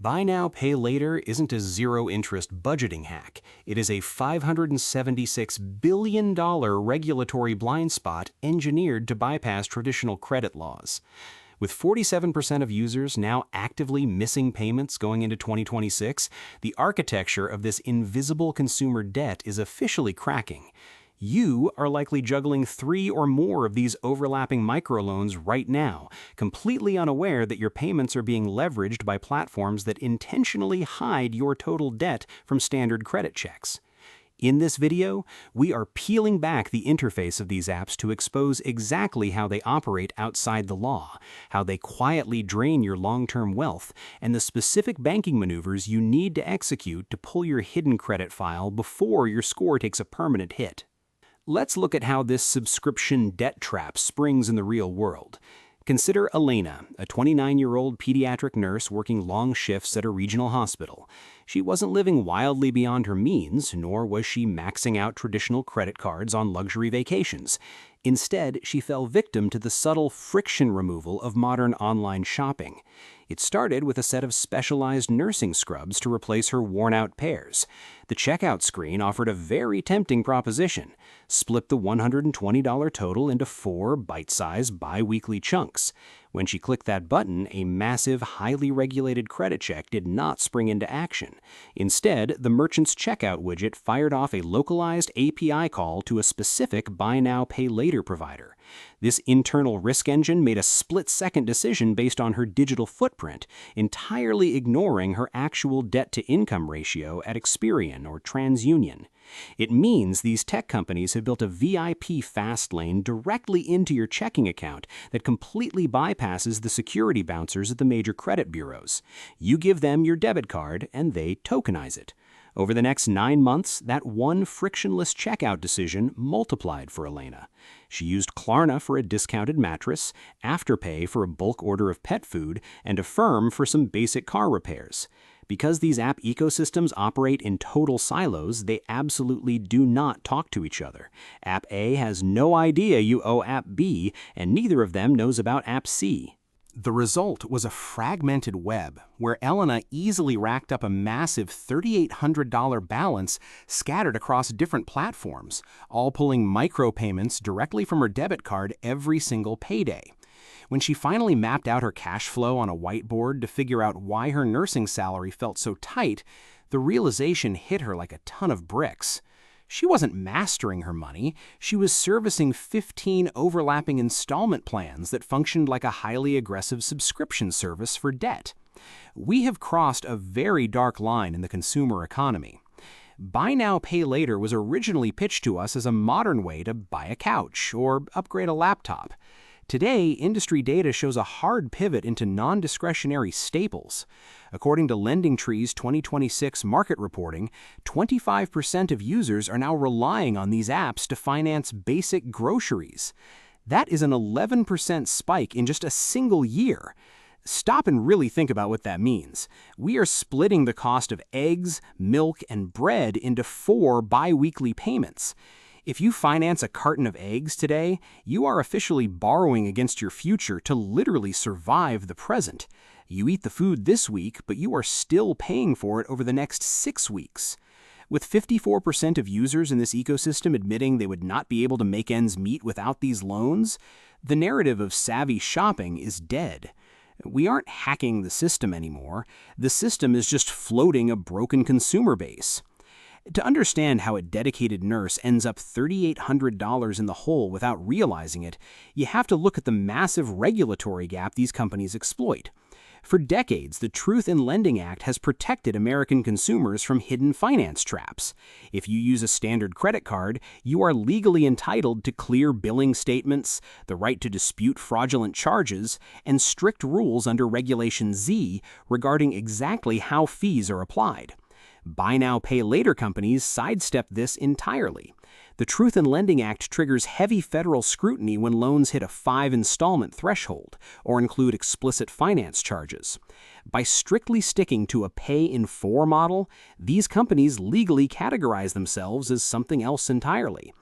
Buy Now, Pay Later isn't a zero-interest budgeting hack. It is a $576 billion regulatory blind spot engineered to bypass traditional credit laws. With 47% of users now actively missing payments going into 2026, the architecture of this invisible consumer debt is officially cracking. You are likely juggling 3 or more of these overlapping microloans right now, completely unaware that your payments are being leveraged by platforms that intentionally hide your total debt from standard credit checks. In this video, we are peeling back the interface of these apps to expose exactly how they operate outside the law, how they quietly drain your long-term wealth, and the specific banking maneuvers you need to execute to pull your hidden credit file before your score takes a permanent hit. Let's look at how this subscription debt trap springs in the real world. Consider Elena, a 29-year-old pediatric nurse working long shifts at a regional hospital. She wasn't living wildly beyond her means, nor was she maxing out traditional credit cards on luxury vacations. Instead, she fell victim to the subtle friction removal of modern online shopping. It started with a set of specialized nursing scrubs to replace her worn-out pairs. The checkout screen offered a very tempting proposition: split the $120 total into 4 bite-sized bi-weekly chunks. When she clicked that button, a massive, highly regulated credit check did not spring into action. Instead, the merchant's checkout widget fired off a localized API call to a specific Buy Now, Pay Later provider. This internal risk engine made a split-second decision based on her digital footprint, entirely ignoring her actual debt-to-income ratio at Experian or TransUnion. It means these tech companies have built a VIP fast lane directly into your checking account that completely bypasses the security bouncers at the major credit bureaus. You give them your debit card, and they tokenize it. Over the next 9 months, that one frictionless checkout decision multiplied for Elena. She used Klarna for a discounted mattress, Afterpay for a bulk order of pet food, and Affirm for some basic car repairs. Because these app ecosystems operate in total silos, they absolutely do not talk to each other. App A has no idea you owe App B, and neither of them knows about App C. The result was a fragmented web, where Elena easily racked up a massive $3,800 balance scattered across different platforms, all pulling micropayments directly from her debit card every single payday. When she finally mapped out her cash flow on a whiteboard to figure out why her nursing salary felt so tight, the realization hit her like a ton of bricks. She wasn't mastering her money, she was servicing 15 overlapping installment plans that functioned like a highly aggressive subscription service for debt. We have crossed a very dark line in the consumer economy. Buy Now, Pay Later was originally pitched to us as a modern way to buy a couch or upgrade a laptop. Today, industry data shows a hard pivot into non-discretionary staples. According to LendingTree's 2026 market reporting, 25% of users are now relying on these apps to finance basic groceries. That is an 11% spike in just a single year. Stop and really think about what that means. We are splitting the cost of eggs, milk, and bread into 4 bi-weekly payments. If you finance a carton of eggs today, you are officially borrowing against your future to literally survive the present. You eat the food this week, but you are still paying for it over the next 6 weeks. With 54% of users in this ecosystem admitting they would not be able to make ends meet without these loans, the narrative of savvy shopping is dead. We aren't hacking the system anymore. The system is just floating a broken consumer base. To understand how a dedicated nurse ends up $3,800 in the hole without realizing it, you have to look at the massive regulatory gap these companies exploit. For decades, the Truth in Lending Act has protected American consumers from hidden finance traps. If you use a standard credit card, you are legally entitled to clear billing statements, the right to dispute fraudulent charges, and strict rules under Regulation Z regarding exactly how fees are applied. Buy Now, Pay Later companies sidestep this entirely. The Truth in Lending Act triggers heavy federal scrutiny when loans hit a 5 installment threshold or include explicit finance charges. By strictly sticking to a pay-in-4 model, these companies legally categorize themselves as something else entirely.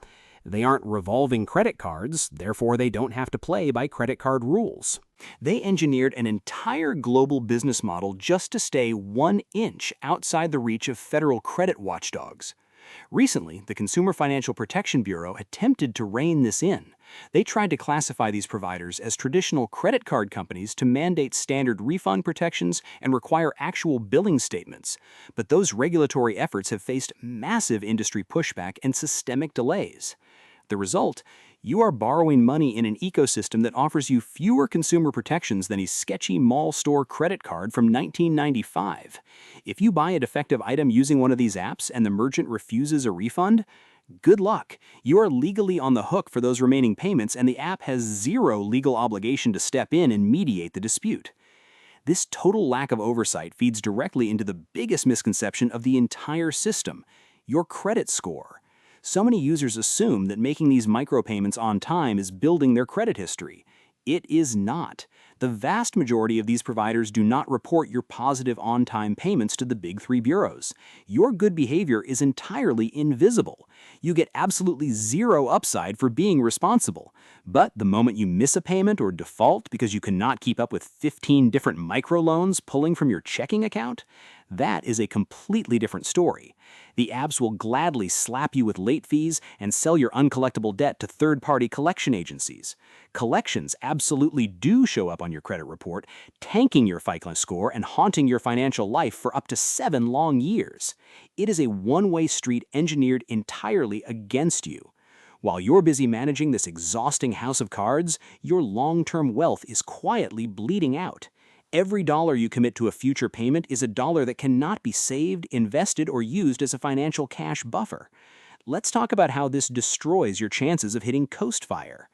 They aren't revolving credit cards, therefore they don't have to play by credit card rules. They engineered an entire global business model just to stay 1 inch outside the reach of federal credit watchdogs. Recently, the Consumer Financial Protection Bureau attempted to rein this in. They tried to classify these providers as traditional credit card companies to mandate standard refund protections and require actual billing statements. But those regulatory efforts have faced massive industry pushback and systemic delays. The result? You are borrowing money in an ecosystem that offers you fewer consumer protections than a sketchy mall store credit card from 1995. If you buy a defective item using one of these apps and the merchant refuses a refund, good luck. You are legally on the hook for those remaining payments, and the app has zero legal obligation to step in and mediate the dispute. This total lack of oversight feeds directly into the biggest misconception of the entire system: your credit score. So many users assume that making these micropayments on time is building their credit history. It is not. The vast majority of these providers do not report your positive on-time payments to the big 3 bureaus. Your good behavior is entirely invisible. You get absolutely zero upside for being responsible. But the moment you miss a payment or default because you cannot keep up with 15 different microloans pulling from your checking account, that is a completely different story. The apps will gladly slap you with late fees and sell your uncollectible debt to third-party collection agencies. Collections absolutely do show up on your credit report, tanking your FICO score and haunting your financial life for up to 7 long years. It is a one-way street engineered entirely against you. While you're busy managing this exhausting house of cards, your long-term wealth is quietly bleeding out. Every dollar you commit to a future payment is a dollar that cannot be saved, invested, or used as a financial cash buffer. Let's talk about how this destroys your chances of hitting coast fire.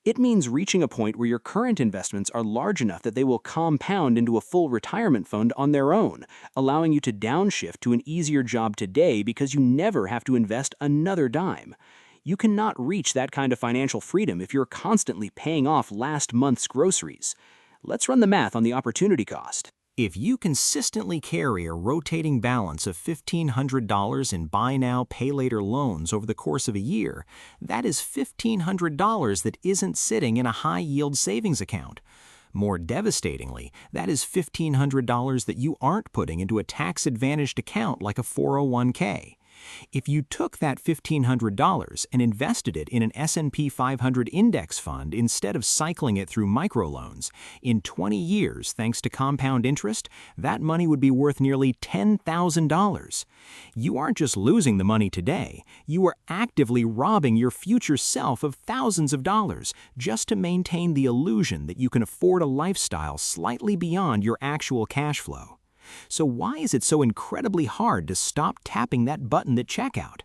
It means reaching a point where your current investments are large enough that they will compound into a full retirement fund on their own, allowing you to downshift to an easier job today because you never have to invest another dime. You cannot reach that kind of financial freedom if you're constantly paying off last month's groceries. Let's run the math on the opportunity cost. If you consistently carry a rotating balance of $1,500 in buy now, pay later loans over the course of a year, that is $1,500 that isn't sitting in a high-yield savings account. More devastatingly, that is $1,500 that you aren't putting into a tax-advantaged account like a 401k. If you took that $1,500 and invested it in an S&P 500 index fund instead of cycling it through microloans, in 20 years, thanks to compound interest, that money would be worth nearly $10,000. You aren't just losing the money today, you are actively robbing your future self of thousands of dollars just to maintain the illusion that you can afford a lifestyle slightly beyond your actual cash flow. So why is it so incredibly hard to stop tapping that button at checkout?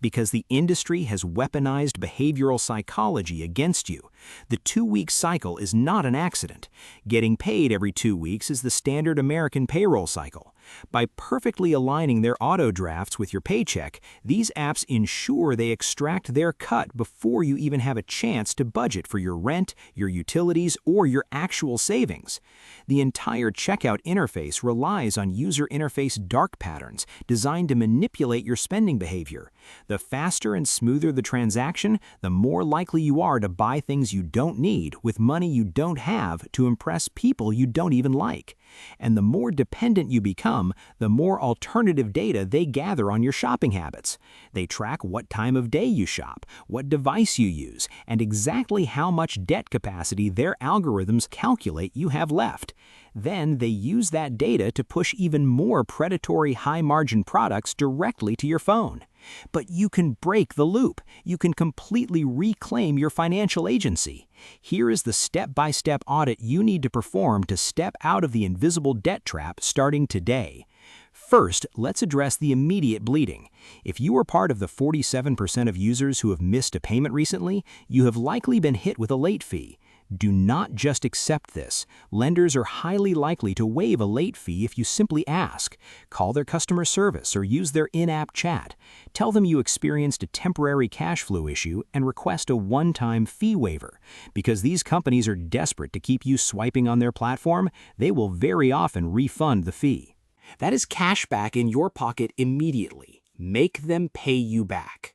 Because the industry has weaponized behavioral psychology against you. The 2-week cycle is not an accident. Getting paid every 2 weeks is the standard American payroll cycle. By perfectly aligning their auto drafts with your paycheck, these apps ensure they extract their cut before you even have a chance to budget for your rent, your utilities, or your actual savings. The entire checkout interface relies on user interface dark patterns designed to manipulate your spending behavior. The faster and smoother the transaction, the more likely you are to buy things you don't need with money you don't have to impress people you don't even like. And the more dependent you become, the more alternative data they gather on your shopping habits. They track what time of day you shop, what device you use, and exactly how much debt capacity their algorithms calculate you have left. Then they use that data to push even more predatory high-margin products directly to your phone. But you can break the loop. You can completely reclaim your financial agency. Here is the step-by-step audit you need to perform to step out of the invisible debt trap starting today. First, let's address the immediate bleeding. If you are part of the 47% of users who have missed a payment recently, you have likely been hit with a late fee. Do not just accept this. Lenders are highly likely to waive a late fee if you simply ask. Call their customer service or use their in-app chat. Tell them you experienced a temporary cash flow issue and request a one-time fee waiver. Because these companies are desperate to keep you swiping on their platform, they will very often refund the fee. That is cash back in your pocket immediately. Make them pay you back.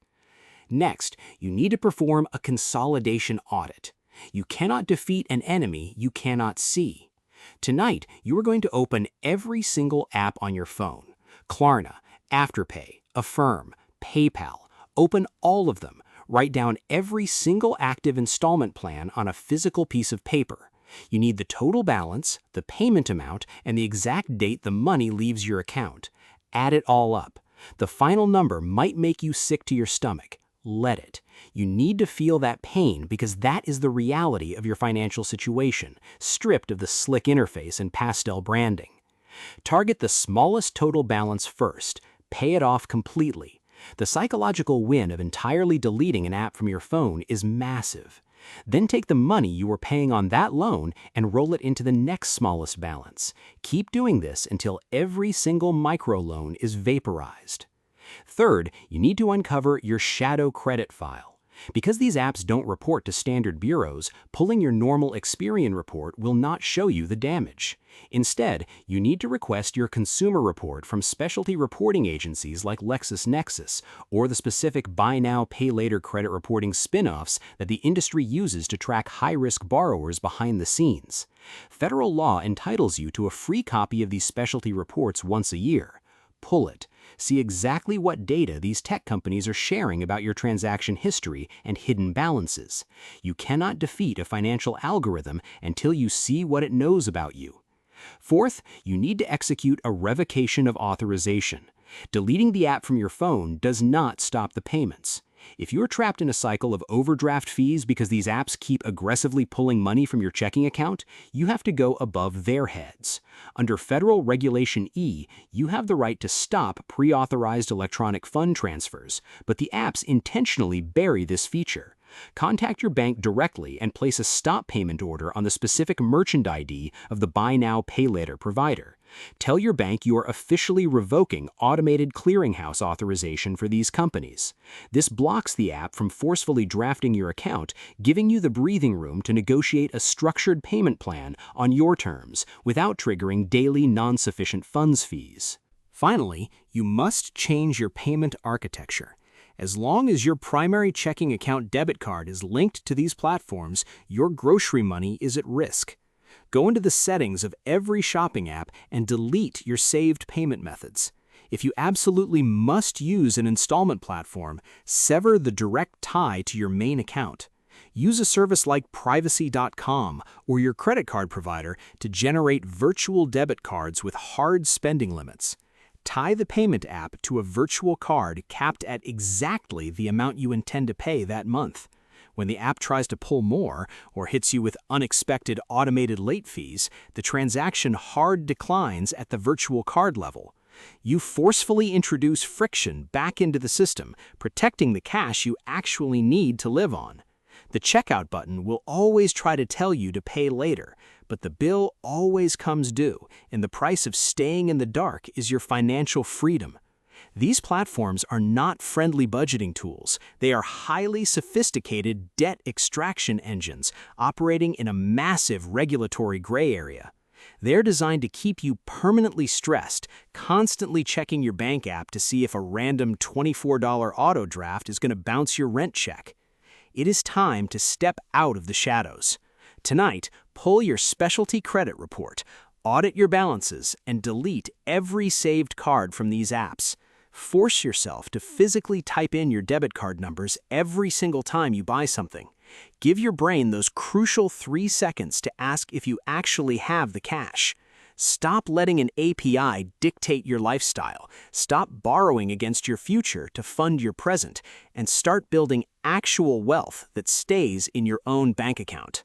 Next, you need to perform a consolidation audit. You cannot defeat an enemy you cannot see. Tonight, you are going to open every single app on your phone. Klarna, Afterpay, Affirm, PayPal. Open all of them. Write down every single active installment plan on a physical piece of paper. You need the total balance, the payment amount, and the exact date the money leaves your account. Add it all up. The final number might make you sick to your stomach. Let it. You need to feel that pain because that is the reality of your financial situation, stripped of the slick interface and pastel branding. Target the smallest total balance first. Pay it off completely. The psychological win of entirely deleting an app from your phone is massive. Then take the money you were paying on that loan and roll it into the next smallest balance. Keep doing this until every single microloan is vaporized. Third, you need to uncover your shadow credit file. Because these apps don't report to standard bureaus, pulling your normal Experian report will not show you the damage. Instead, you need to request your consumer report from specialty reporting agencies like LexisNexis or the specific Buy Now, Pay Later credit reporting spin-offs that the industry uses to track high-risk borrowers behind the scenes. Federal law entitles you to a free copy of these specialty reports once a year. Pull it. See exactly what data these tech companies are sharing about your transaction history and hidden balances. You cannot defeat a financial algorithm until you see what it knows about you. Fourth, you need to execute a revocation of authorization. Deleting the app from your phone does not stop the payments. If you're trapped in a cycle of overdraft fees because these apps keep aggressively pulling money from your checking account, you have to go above their heads. Under Federal Regulation E, you have the right to stop pre-authorized electronic fund transfers, but the apps intentionally bury this feature. Contact your bank directly and place a stop payment order on the specific merchant ID of the Buy Now, Pay Later provider. Tell your bank you are officially revoking automated clearinghouse authorization for these companies. This blocks the app from forcefully drafting your account, giving you the breathing room to negotiate a structured payment plan on your terms without triggering daily non-sufficient funds fees. Finally, you must change your payment architecture. As long as your primary checking account debit card is linked to these platforms, your grocery money is at risk. Go into the settings of every shopping app and delete your saved payment methods. If you absolutely must use an installment platform, sever the direct tie to your main account. Use a service like privacy.com or your credit card provider to generate virtual debit cards with hard spending limits. Tie the payment app to a virtual card capped at exactly the amount you intend to pay that month. When the app tries to pull more or hits you with unexpected automated late fees, the transaction hard declines at the virtual card level. You forcefully introduce friction back into the system, protecting the cash you actually need to live on. The checkout button will always try to tell you to pay later, but the bill always comes due, and the price of staying in the dark is your financial freedom. These platforms are not friendly budgeting tools. They are highly sophisticated debt extraction engines operating in a massive regulatory gray area. They're designed to keep you permanently stressed, constantly checking your bank app to see if a random $24 auto draft is going to bounce your rent check. It is time to step out of the shadows. Tonight, pull your specialty credit report, audit your balances, and delete every saved card from these apps. Force yourself to physically type in your debit card numbers every single time you buy something. Give your brain those crucial 3 seconds to ask if you actually have the cash. Stop letting an API dictate your lifestyle. Stop borrowing against your future to fund your present, and start building actual wealth that stays in your own bank account.